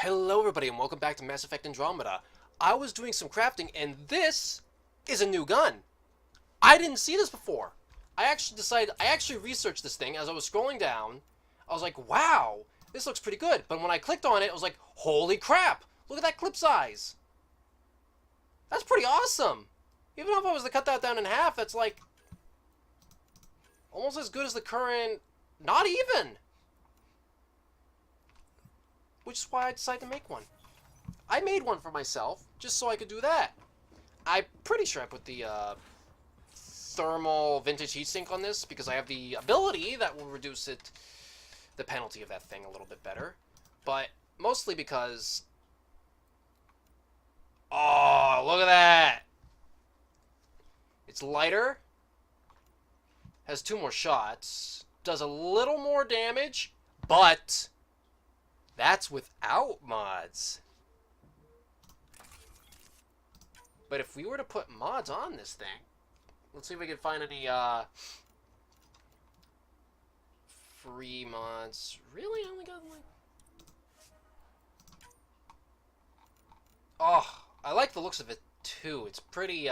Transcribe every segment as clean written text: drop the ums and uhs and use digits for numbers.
Hello everybody and welcome back to Mass Effect Andromeda. I was doing some crafting and this is a new gun. I didn't see this before. I actually researched this thing as I was scrolling down. I was like, wow, this looks pretty good. But when I clicked on it, I was like, holy crap, look at that clip size. That's pretty awesome. Even if I was to cut that down in half, that's like almost as good as the current, not even. Which is why I decided to make one. I made one for myself, just so I could do that. I'm pretty sure I put the thermal vintage heatsink on this, because I have the ability that will reduce the penalty of that thing a little bit better. But mostly because... Oh, look at that! It's lighter, has 2 more shots, does a little more damage, but... that's without mods. But if we were to put mods on this thing, let's see if we can find any free mods. Really? I only got like... Oh, I like the looks of it too. It's pretty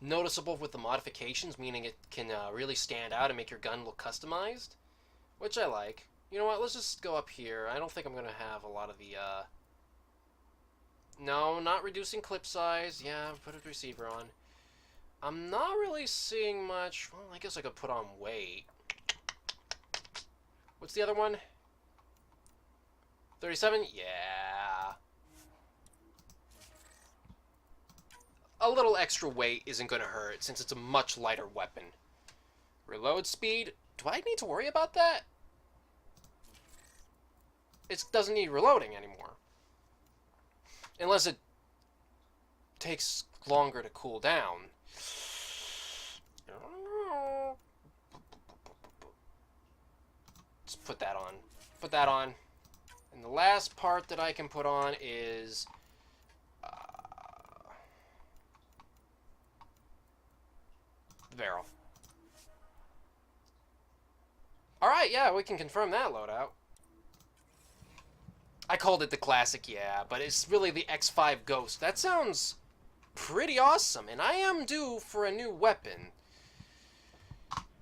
noticeable with the modifications, meaning it can really stand out and make your gun look customized, which I like. You know what, let's just go up here. I don't think I'm going to have a lot of the, No, not reducing clip size. Yeah, put a receiver on. I'm not really seeing much... Well, I guess I could put on weight. What's the other one? 37? Yeah. A little extra weight isn't going to hurt, since it's a much lighter weapon. Reload speed? Do I need to worry about that? It doesn't need reloading anymore. Unless it takes longer to cool down. I don't know. Let's put that on. Put that on. And the last part that I can put on is... the barrel. Alright, yeah, we can confirm that loadout. I called it the classic, yeah, but it's really the X5 Ghost. That sounds pretty awesome, and I am due for a new weapon.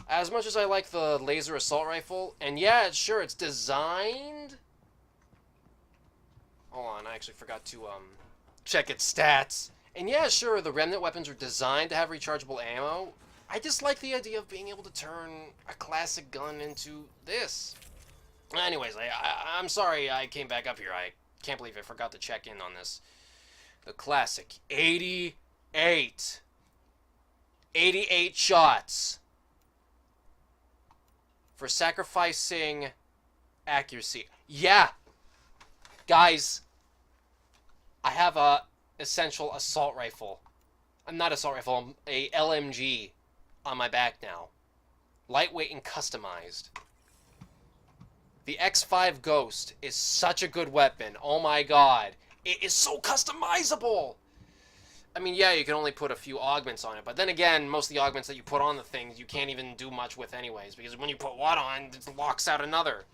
As much as I like the laser assault rifle, and yeah, sure, it's designed... Hold on, I actually forgot to check its stats. And yeah, sure, the Remnant weapons are designed to have rechargeable ammo. I just like the idea of being able to turn a classic gun into this. Anyways, I'm sorry I came back up here. I can't believe I forgot to check in on this. The classic. 88. 88 shots. For sacrificing accuracy. Yeah. Guys. I have a essential assault rifle. Not assault rifle. A LMG on my back now. Lightweight and customized. The X5 Ghost is such a good weapon. Oh my god. It is so customizable! I mean, yeah, you can only put a few augments on it, but then again, most of the augments that you put on the thing, you can't even do much with anyways, because when you put one on, it locks out another.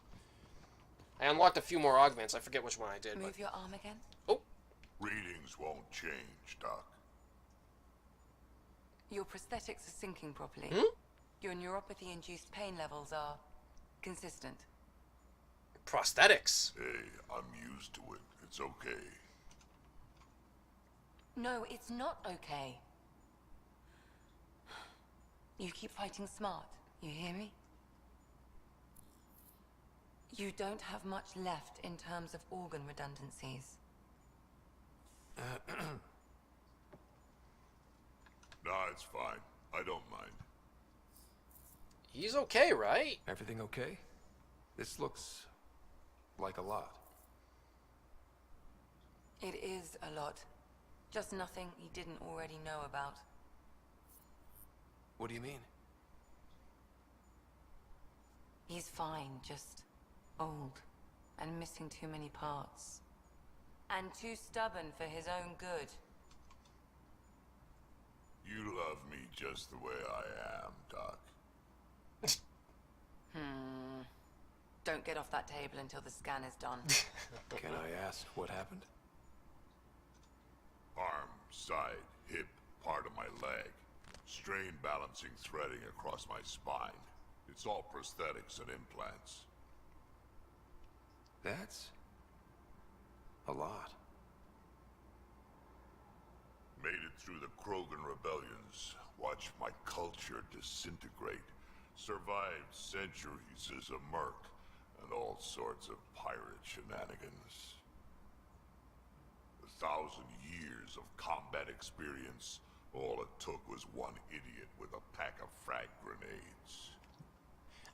I unlocked a few more augments. I forget which one I did. Move your arm again? Oh. Readings won't change, Doc. Your prosthetics are syncing properly. Hmm? Your neuropathy-induced pain levels are consistent. Prosthetics. Hey, I'm used to it. It's okay. No, it's not okay. You keep fighting smart, you hear me? You don't have much left in terms of organ redundancies. Nah, it's fine. I don't mind. He's okay, right? Everything okay? This looks like a lot. It is a lot. Just nothing he didn't already know about. What do you mean? He's fine, just old and missing too many parts. And too stubborn for his own good. You love me just the way I am, Doc. Don't get off that table until the scan is done. Can I ask what happened? Arm, side, hip, part of my leg. Strain balancing threading across my spine. It's all prosthetics and implants. That's a lot. Made it through the Krogan rebellions. Watched my culture disintegrate. Survived centuries as a merc. And all sorts of pirate shenanigans. 1,000 years of combat experience. All it took was one idiot with a pack of frag grenades.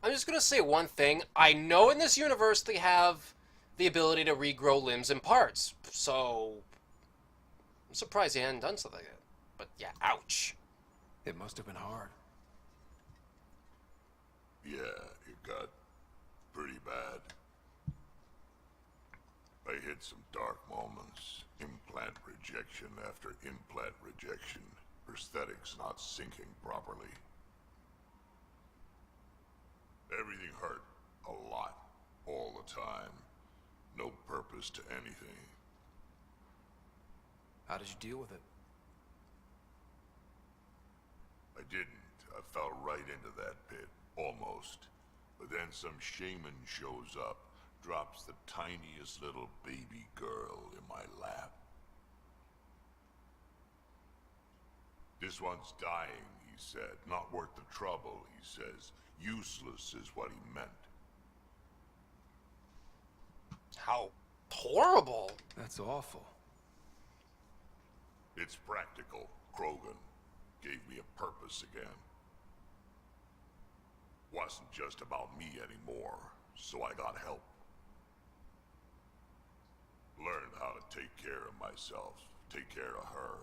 I'm just gonna say one thing. I know in this universe they have the ability to regrow limbs and parts, so I'm surprised they hadn't done something like that. But yeah, ouch. It must have been hard. Yeah, it got pretty bad. I hit some dark moments. Implant rejection after implant rejection. Prosthetics not syncing properly. Everything hurt. A lot. All the time. No purpose to anything. How did you deal with it? I didn't. I fell right into that pit. Almost. But then some shaman shows up. Drops the tiniest little baby girl in my lap. This one's dying, he said. Not worth the trouble, he says. Useless is what he meant. How horrible. That's awful. It's practical. Krogan gave me a purpose again. Wasn't just about me anymore, so I got help. Learned how to take care of myself, take care of her.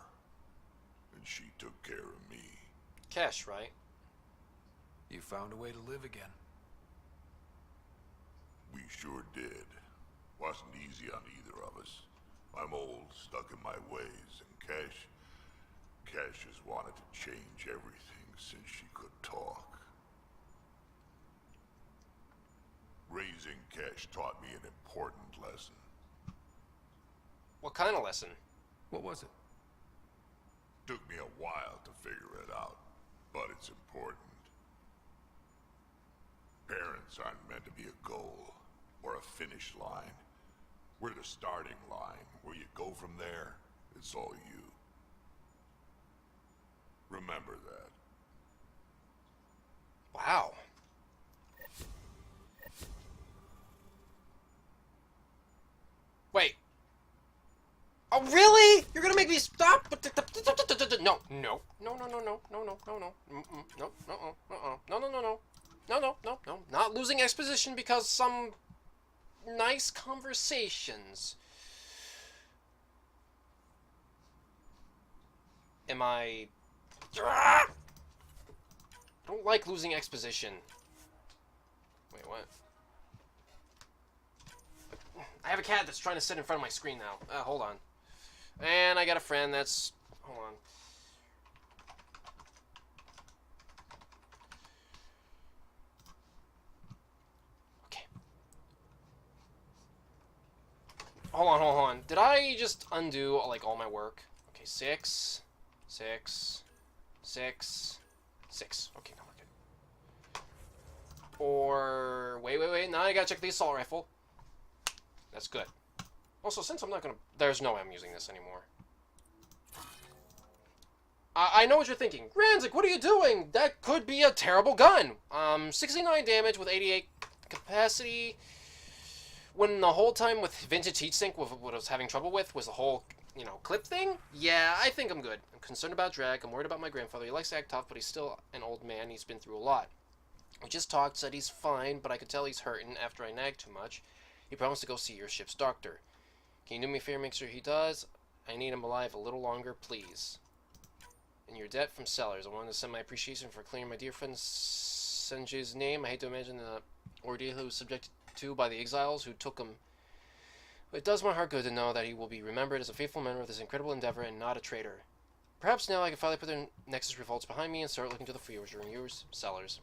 And she took care of me. Cash, right? You found a way to live again. We sure did. Wasn't easy on either of us. I'm old, stuck in my ways, and Cash has wanted to change everything since she could talk. Raising Cash taught me an important lesson. What kind of lesson? What was it? Took me a while to figure it out, but it's important. Parents aren't meant to be a goal, or a finish line. We're the starting line. Where you go from there, it's all you. Remember that. Wow. Wait. Oh, really? You're gonna make me stop? No, no, no, no, no, no, no, no, no, no, no, no, no, no, no, no, no, not losing exposition because some nice conversations. Am I? Don't like losing exposition. Wait, what? I have a cat that's trying to sit in front of my screen now. Hold on. And I got a friend that's... Hold on. Okay. Hold on, hold on. Did I just undo, like, all my work? Okay, 6. 6. 6. 6. Okay, now we're good. Or... Wait. Now I gotta check the assault rifle. That's good. Also, since I'm not gonna... There's no way I'm using this anymore. I know what you're thinking. Ranzik, what are you doing? That could be a terrible gun. 69 damage with 88 capacity. When the whole time with vintage heatsink, what I was having trouble with was the whole, you know, clip thing. Yeah, I think I'm good. I'm concerned about drack. I'm worried about my grandfather. He likes to act tough, but he's still an old man. He's been through a lot. We just talked, said he's fine, but I could tell he's hurting after I nagged too much. He promised to go see your ship's doctor. Can you do me a favor, make sure he does? I need him alive a little longer, please. And your debt from Sellers. I wanted to send my appreciation for clearing my dear friend Senji's name. I hate to imagine the ordeal he was subjected to by the exiles who took him. But it does my heart good to know that he will be remembered as a faithful member of this incredible endeavor and not a traitor. Perhaps now I can finally put the Nexus revolts behind me and start looking to the future. And yours, Sellers.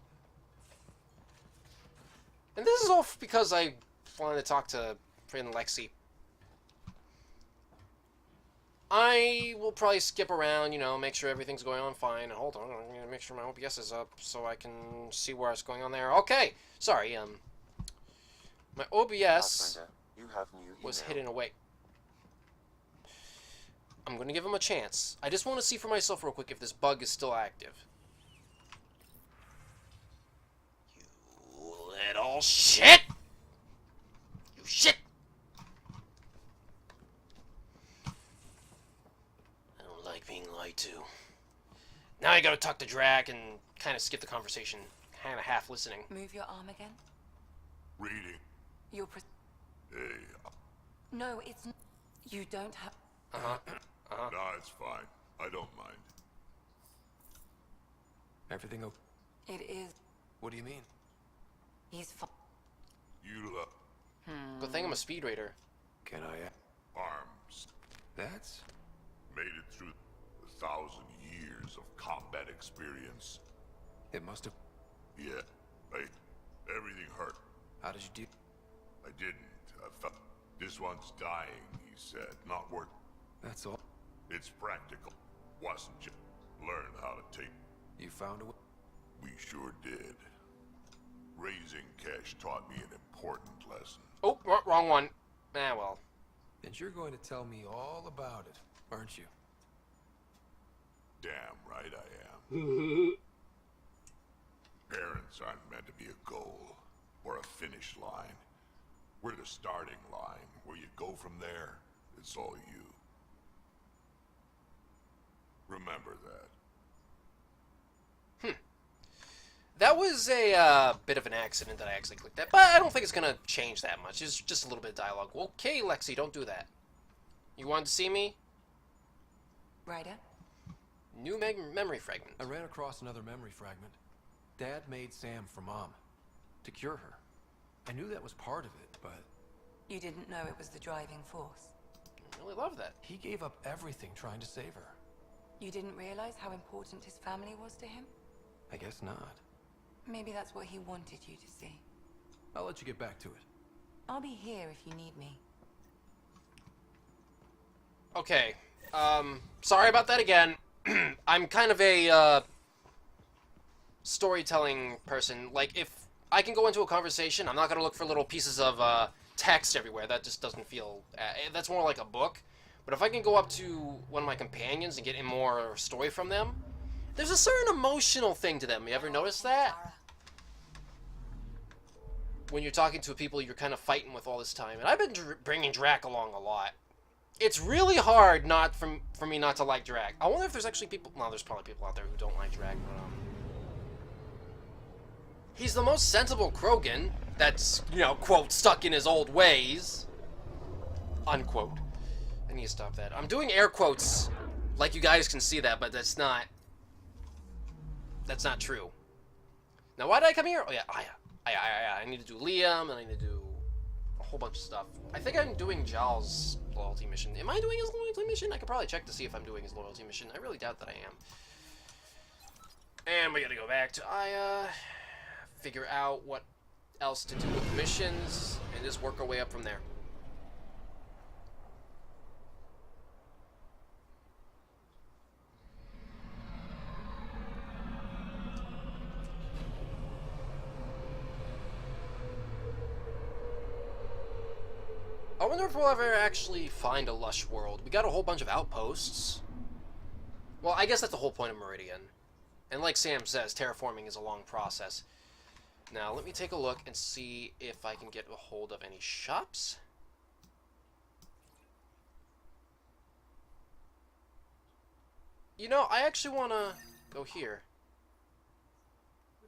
And this is all because I wanted to talk to friend Lexi. I will probably skip around, you know, make sure everything's going on fine. Hold on, I'm gonna make sure my OBS is up so I can see what's going on there. Okay, sorry, my OBS was hidden away. I'm gonna give him a chance. I just want to see for myself real quick if this bug is still active. You little shit! You shit! I don't like being lied to. Now I gotta talk to Drack and kind of skip the conversation. Kind of half listening. Move your arm again. Reading. You're Hey. No, it's not. You don't have... Nah, it's fine. I don't mind. Everything okay? It is... What do you mean? He's fine. You Good thing I'm a speed raider. Can I... arms. That's... Made it through 1,000 years of combat experience. It must have... Yeah. Everything hurt. How did you do... I didn't. I felt... This one's dying, he said. Not worth... That's all? It's practical. Wasn't just... Learn how to take... You found a way? We sure did. Raising cash taught me an important lesson. Oh, wrong one. Ah, well. And you're going to tell me all about it, aren't you? Damn right I am. Parents aren't meant to be a goal or a finish line. We're the starting line. Where you go from there, it's all you. Remember that. That was a bit of an accident that I actually clicked that, but I don't think it's gonna change that much. It's just a little bit of dialogue. Okay, Lexi, don't do that. You wanted to see me? Ryder? New memory fragment. I ran across another memory fragment. Dad made Sam for Mom. To cure her. I knew that was part of it, but... You didn't know it was the driving force. I really love that. he gave up everything trying to save her. You didn't realize how important his family was to him? I guess not. Maybe that's what he wanted you to see. I'll let you get back to it. I'll be here if you need me. Okay. Sorry about that again. I'm kind of a, storytelling person. Like, if I can go into a conversation, I'm not gonna look for little pieces of, text everywhere. That just doesn't feel... that's more like a book. But if I can go up to one of my companions and get more story from them, there's a certain emotional thing to them. You ever notice that? When you're talking to people you're kind of fighting with all this time. And I've been bringing Drack along a lot. It's really hard for me not to like Drack. I wonder if there's actually people... No, there's probably people out there who don't like Drack, but, he's the most sensible Krogan that's, you know, quote, stuck in his old ways. Unquote. I need to stop that. I'm doing air quotes like you guys can see that, but that's not true. Now, why did I come here? Oh, yeah. I need to do Liam, and I need to do a whole bunch of stuff. I think I'm doing Jal's loyalty mission. Am I doing his loyalty mission? I could probably check to see if I'm doing his loyalty mission. I really doubt that I am. And we gotta go back to figure out what else to do with the missions, and just work our way up from there. I wonder if we'll ever actually find a lush world. We got a whole bunch of outposts. Well, I guess that's the whole point of Meridian. And like Sam says, terraforming is a long process. Now, let me take a look and see if I can get a hold of any shops. You know, I actually want to go here.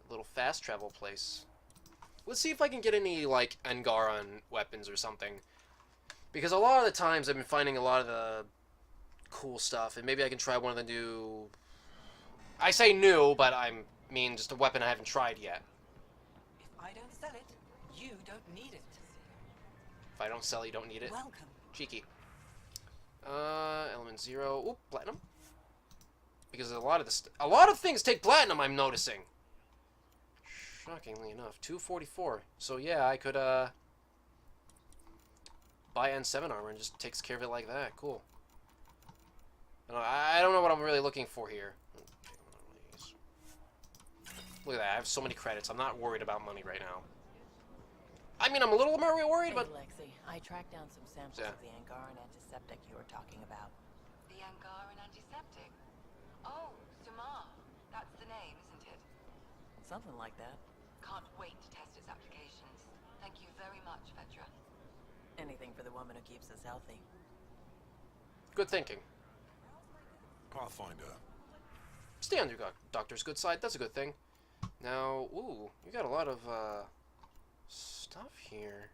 A little fast travel place. Let's see if I can get any, like, Angaran weapons or something. Because a lot of the times I've been finding a lot of the cool stuff, and maybe I can try one of the new... I say new, but I mean just a weapon I haven't tried yet. If I don't sell it, you don't need it. If I don't sell, you don't need it. Welcome. Cheeky. Element 0. Oop, platinum. Because a lot of things take platinum, I'm noticing. shockingly enough. 244. So yeah, I could buy N7 armor and just takes care of it like that. Cool. I don't know what I'm really looking for here. Look at that. I have so many credits. I'm not worried about money right now. I mean, I'm a little more worried, but... Hey, Lexi, I tracked down some samples of the Angaran antiseptic you were talking about. The Angaran antiseptic? Oh, Sumar. That's the name, isn't it? Something like that. Can't wait to test its applications. Thank you very much, Petra. Anything for the woman who keeps us healthy. Good thinking. I'll find her. Stay on your doctor's good side. That's a good thing. Now, ooh, you got a lot of, stuff here.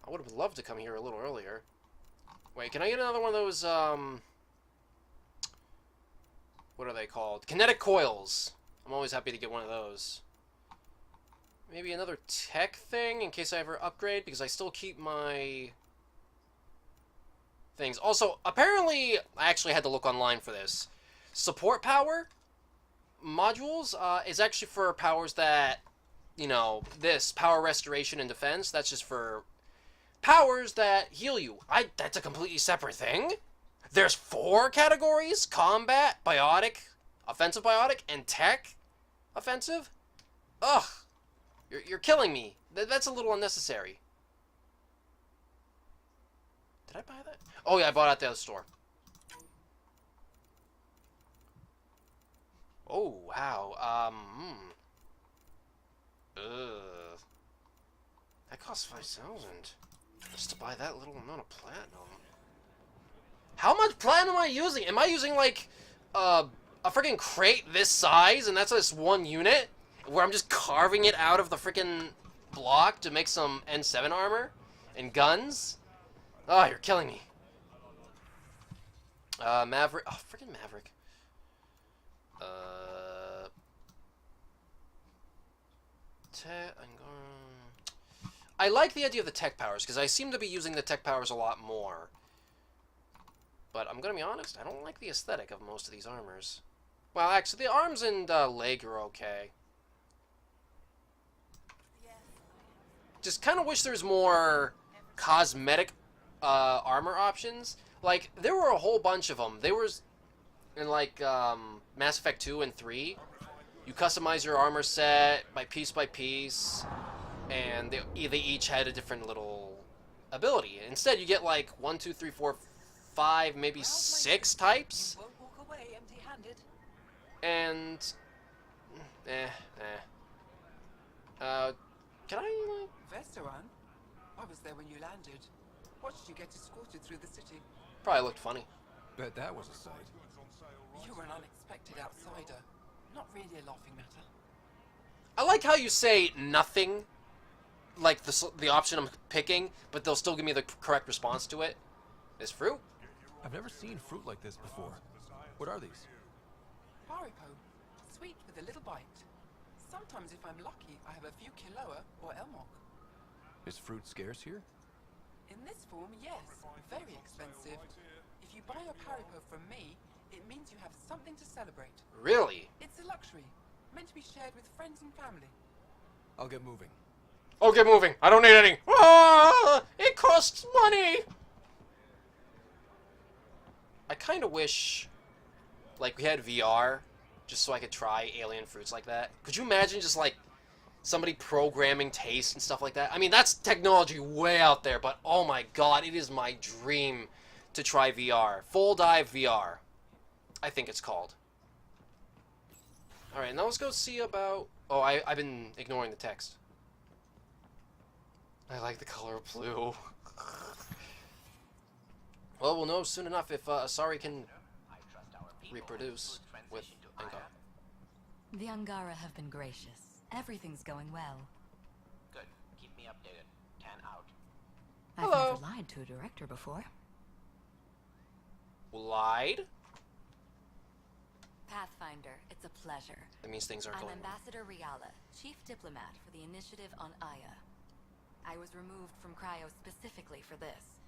I would have loved to come here a little earlier. Wait, can I get another one of those, what are they called? Kinetic coils. I'm always happy to get one of those. Maybe another tech thing in case I ever upgrade, because I still keep my things. Also, apparently, I actually had to look online for this. Support power modules is actually for powers that, you know, this power restoration and defense. That's just for powers that heal you. That's a completely separate thing. There's 4 categories: combat, biotic, offensive biotic, and tech offensive. Ugh, you're killing me. That's a little unnecessary. Did I buy that? Oh yeah, I bought it at the other store. Oh, wow. That costs 5,000 just to buy that little amount of platinum. How much platinum am I using? Am I using, like, a freaking crate this size, and that's just one unit? Where I'm just carving it out of the freaking block to make some N7 armor and guns? Oh, you're killing me. Maverick. Oh, freaking Maverick. I like the idea of the tech powers, because I seem to be using the tech powers a lot more. But I'm gonna be honest, I don't like the aesthetic of most of these armors. Well, actually, the arms and leg are okay. Just kind of wish there's more cosmetic armor options. Like, there were a whole bunch of them. There was, in like Mass Effect 2 and 3, you customize your armor set by piece, and they each had a different little ability. Instead, you get like 1, 2, 3, 4, 5, maybe 6 types. Won't walk away empty-handed. And can I like... Vesteran? I was there when you landed. Watched you get escorted through the city. Probably looked funny. Bet that was a sight. You were an unexpected outsider. Not really a laughing matter. I like how you say nothing, like the option I'm picking, but they'll still give me the correct response to it. Is fruit? I've never seen fruit like this before. What are these? Haripo. Sweet with a little bite. Sometimes if I'm lucky, I have a few Kiloa or Elmok. Is fruit scarce here? In this form, yes. Very expensive. If you buy a Haripo from me, it means you have something to celebrate. Really? It's a luxury, meant to be shared with friends and family. I'll get moving. Oh, get moving. I don't need any. Ah, it costs money. I kind of wish, like, we had VR, just so I could try alien fruits like that. Could you imagine just, like, somebody programming taste and stuff like that? I mean, that's technology way out there, but oh my god, it is my dream to try VR. Full dive VR, I think it's called. Alright, now let's go see about... Oh, I've been ignoring the text. I like the color blue. Well, we'll know soon enough if Asari can reproduce with Angara. The Angara have been gracious. Everything's going well. Good. Keep me updated. 10 out. I've Hello. never lied to a director before. Lied? Pathfinder, it's a pleasure. That means things aren't I'm going well. Ambassador Riala, Chief Diplomat for the Initiative on Aya. I was removed from Cryo specifically for this.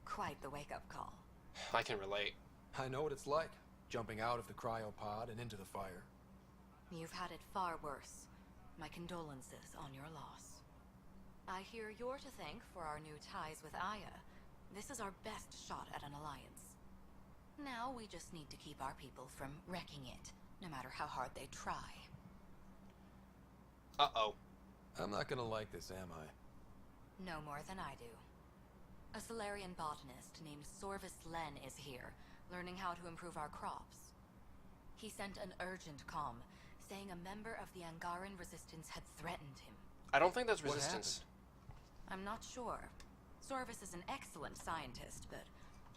Quite the wake-up call. I can relate. I know what it's like, jumping out of the cryopod and into the fire. You've had it far worse. My condolences on your loss. I hear you're to thank for our new ties with Aya. This is our best shot at an alliance. Now we just need to keep our people from wrecking it, no matter how hard they try. Uh-oh. I'm not gonna like this, am I? No more than I do. A Solarian botanist named Sorvis Len is here, learning how to improve our crops. He sent an urgent comm, saying a member of the Angaran resistance had threatened him. I don't think that's What resistance. I'm not sure. Sorvis is an excellent scientist, but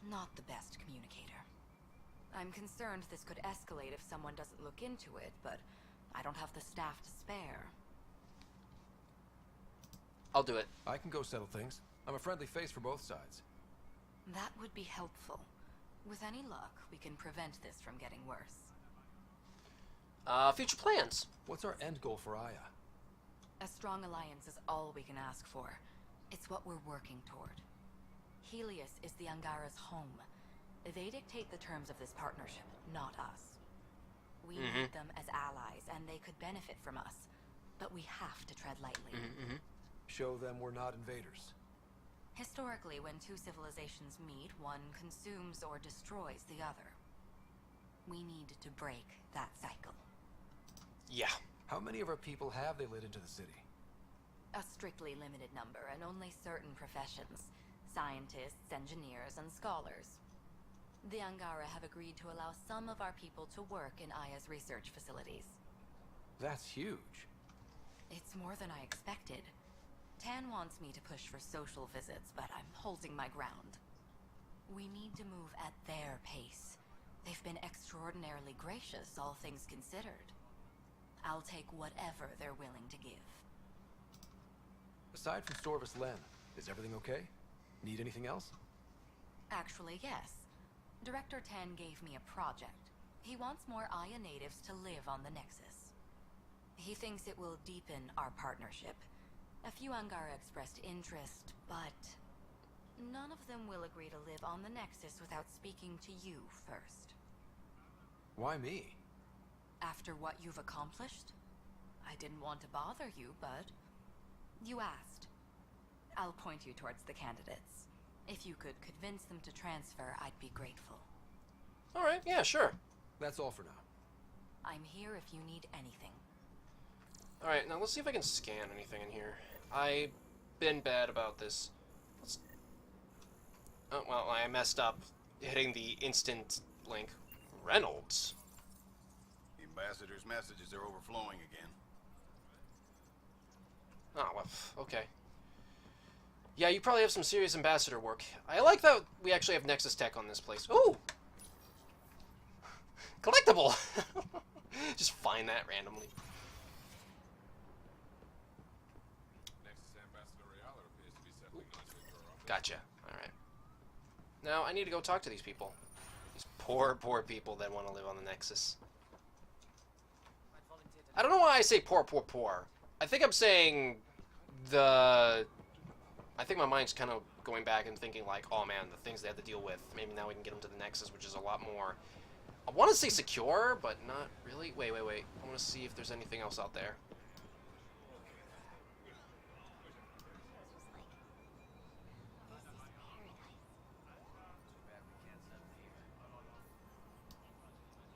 not the best communicator. I'm concerned this could escalate if someone doesn't look into it, but I don't have the staff to spare. I'll do it. I can go settle things. I'm a friendly face for both sides. That would be helpful. With any luck, we can prevent this from getting worse. Future plans. What's our end goal for Aya? A strong alliance is all we can ask for. It's what we're working toward. Helios is the Angara's home. They dictate the terms of this partnership, not us. We need them as allies, and they could benefit from us. But we have to tread lightly. Show them we're not invaders. Historically, when two civilizations meet, one consumes or destroys the other. We need to break that cycle. Yeah. How many of our people have they let into the city? A strictly limited number, and only certain professions. Scientists, engineers, and scholars. The Angara have agreed to allow some of our people to work in Aya's research facilities. That's huge. It's more than I expected. Tan wants me to push for social visits, but I'm holding my ground. We need to move at their pace. They've been extraordinarily gracious, all things considered. I'll take whatever they're willing to give. Aside from Sorvis Len, is everything okay? Need anything else? Actually, yes. Director Tan gave me a project. He wants more Aya natives to live on the Nexus. He thinks it will deepen our partnership. A few Angara expressed interest, but none of them will agree to live on the Nexus without speaking to you first. Why me? After what you've accomplished? I didn't want to bother you, but you asked. I'll point you towards the candidates. If you could convince them to transfer, I'd be grateful. Alright, yeah, sure. That's all for now. I'm here if you need anything. Alright, now let's see if I can scan anything in here. I've been bad about this. Oh, well, I messed up hitting the instant link. Reynolds. The ambassador's messages are overflowing again. Oh, well, okay. Yeah, you probably have some serious ambassador work. I like that we actually have Nexus tech on this place. Ooh! Collectible! Just find that randomly. Gotcha. Alright. Now, I need to go talk to these people. These poor, poor people that want to live on the Nexus. I don't know why I say poor, poor, poor. I think I'm saying I think my mind's kind of going back and thinking like, oh man, the things they have to deal with. Maybe now we can get them to the Nexus, which is a lot more... I want to say secure, but not really. Wait. I want to see if there's anything else out there.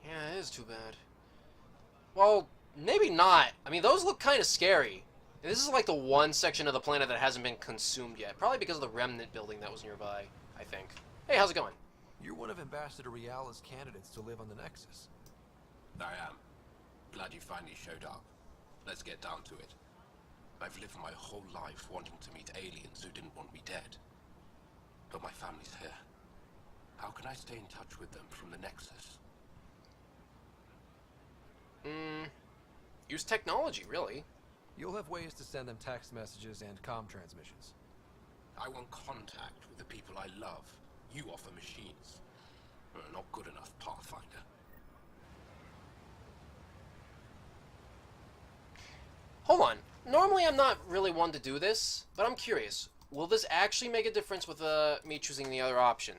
Yeah, it is too bad. Well, maybe not. I mean, those look kind of scary. And this is like the one section of the planet that hasn't been consumed yet. Probably because of the remnant building that was nearby, I think. Hey, how's it going? You're one of Ambassador Reala's candidates to live on the Nexus. I am. Glad you finally showed up. Let's get down to it. I've lived my whole life wanting to meet aliens who didn't want me dead. But my family's here. How can I stay in touch with them from the Nexus? Use technology, really. You'll have ways to send them text messages and comm transmissions. I want contact with the people I love. You offer machines. Not good enough, Pathfinder. Hold on. Normally I'm not really one to do this, but I'm curious. Will this actually make a difference with me choosing the other option?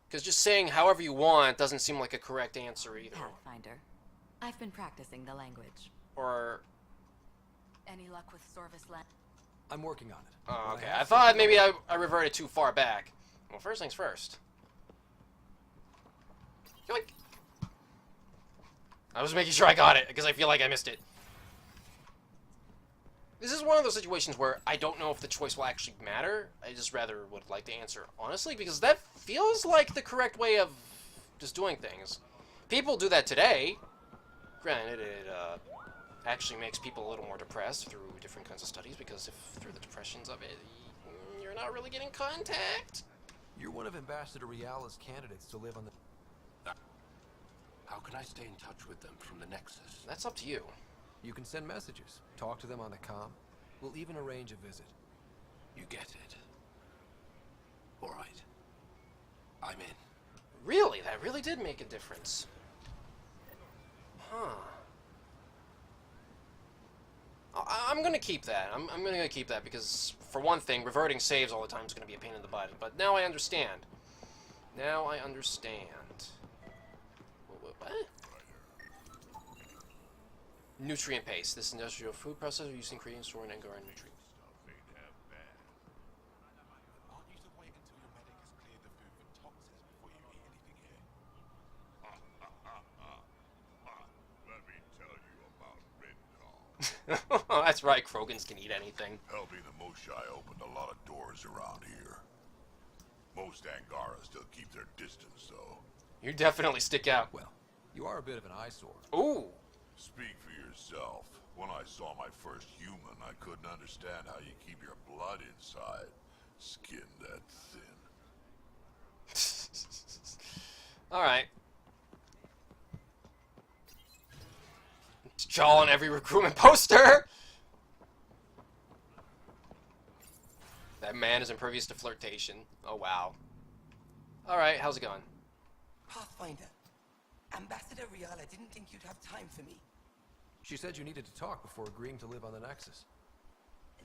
Because just saying however you want doesn't seem like a correct answer either. Pathfinder. I've been practicing the language. Or... Any luck with Sorvis Land? I'm working on it. Oh, When okay. have I thought something maybe on- I reverted too far back. Well, first things first. Yoink. I was making sure I got it, because I feel like I missed it. This is one of those situations where I don't know if the choice will actually matter. I just rather would like to answer honestly, because that feels like the correct way of just doing things. People do that today. Granted, it actually makes people a little more depressed through different kinds of studies, because if through the depressions of it, you're not really getting contact. You're one of Ambassador Reala's candidates to live on the... How can I stay in touch with them from the Nexus? That's up to you. You can send messages, talk to them on the comm. We'll even arrange a visit. You get it. Alright. I'm in. Really? That really did make a difference. Huh. I'm gonna keep that. I'm gonna keep that because, for one thing, reverting saves all the time is gonna be a pain in the butt. But now I understand. Now I understand. What? Nutrient paste. This industrial food processor used in creating, storing, and growing nutrients. Aren't you to wait until your medic has cleared the food for toxins before you eat anything here? Let me tell you about Red. That's right, Krogans can eat anything. Helping the Moshai opened a lot of doors around here. Most Angara still keep their distance, though. You definitely stick out. Well, you are a bit of an eyesore. Ooh. Speak for yourself. When I saw my first human, I couldn't understand how you keep your blood inside. Skin that thin. Alright. Jaw on every recruitment poster! That man is impervious to flirtation. Oh, wow. Alright, how's it going? Pathfinder, Ambassador Reala didn't think you'd have time for me. She said you needed to talk before agreeing to live on the Nexus.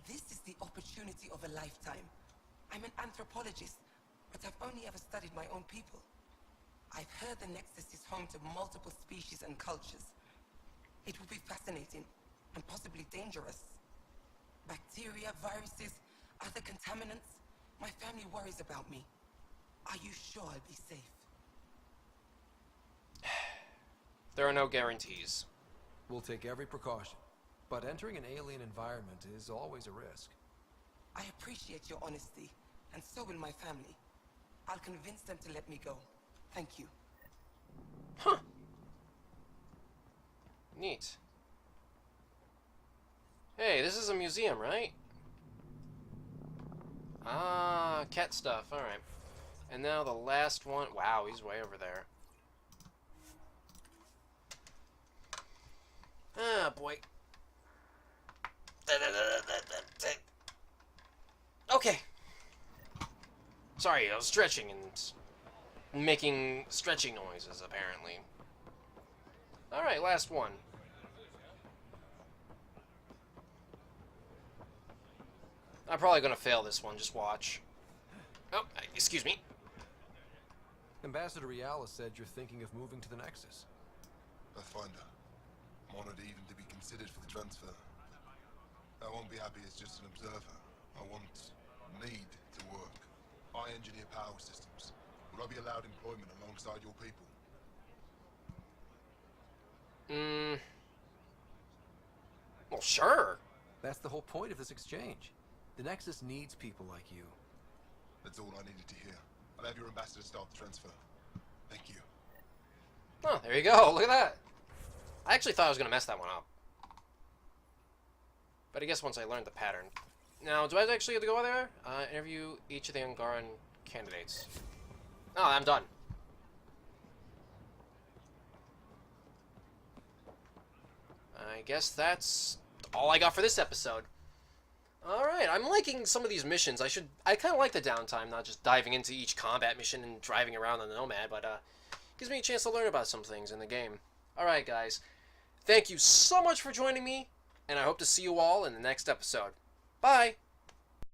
This is the opportunity of a lifetime. I'm an anthropologist, but I've only ever studied my own people. I've heard the Nexus is home to multiple species and cultures. It will be fascinating, and possibly dangerous. Bacteria, viruses, other contaminants. My family worries about me. Are you sure I'll be safe? There are no guarantees. We'll take every precaution, but entering an alien environment is always a risk. I appreciate your honesty, and so will my family. I'll convince them to let me go. Thank you. Huh. Neat. Hey, this is a museum, right? Ah, cat stuff. Alright. And now the last one. Wow, he's way over there. Ah, boy. Okay. Sorry, I was stretching and making stretching noises, apparently. Alright, last one. I'm probably gonna fail this one, just watch. Oh, excuse me. Ambassador Reala said you're thinking of moving to the Nexus. Pathfinder, I'm honored even to be considered for the transfer. I won't be happy as just an observer. I need to work. I engineer power systems. Would I be allowed employment alongside your people? Well, sure. That's the whole point of this exchange. The Nexus needs people like you. That's all I needed to hear. I'll have your ambassador start the transfer. Thank you. Oh, there you go. Look at that. I actually thought I was going to mess that one up. But I guess once I learned the pattern. Now, do I actually have to go there? Interview each of the Angaran candidates. Oh, I'm done. I guess that's all I got for this episode. Alright, I'm liking some of these missions. I kind of like the downtime, not just diving into each combat mission and driving around on the Nomad, but gives me a chance to learn about some things in the game. Alright, guys. Thank you so much for joining me, and I hope to see you all in the next episode. Bye!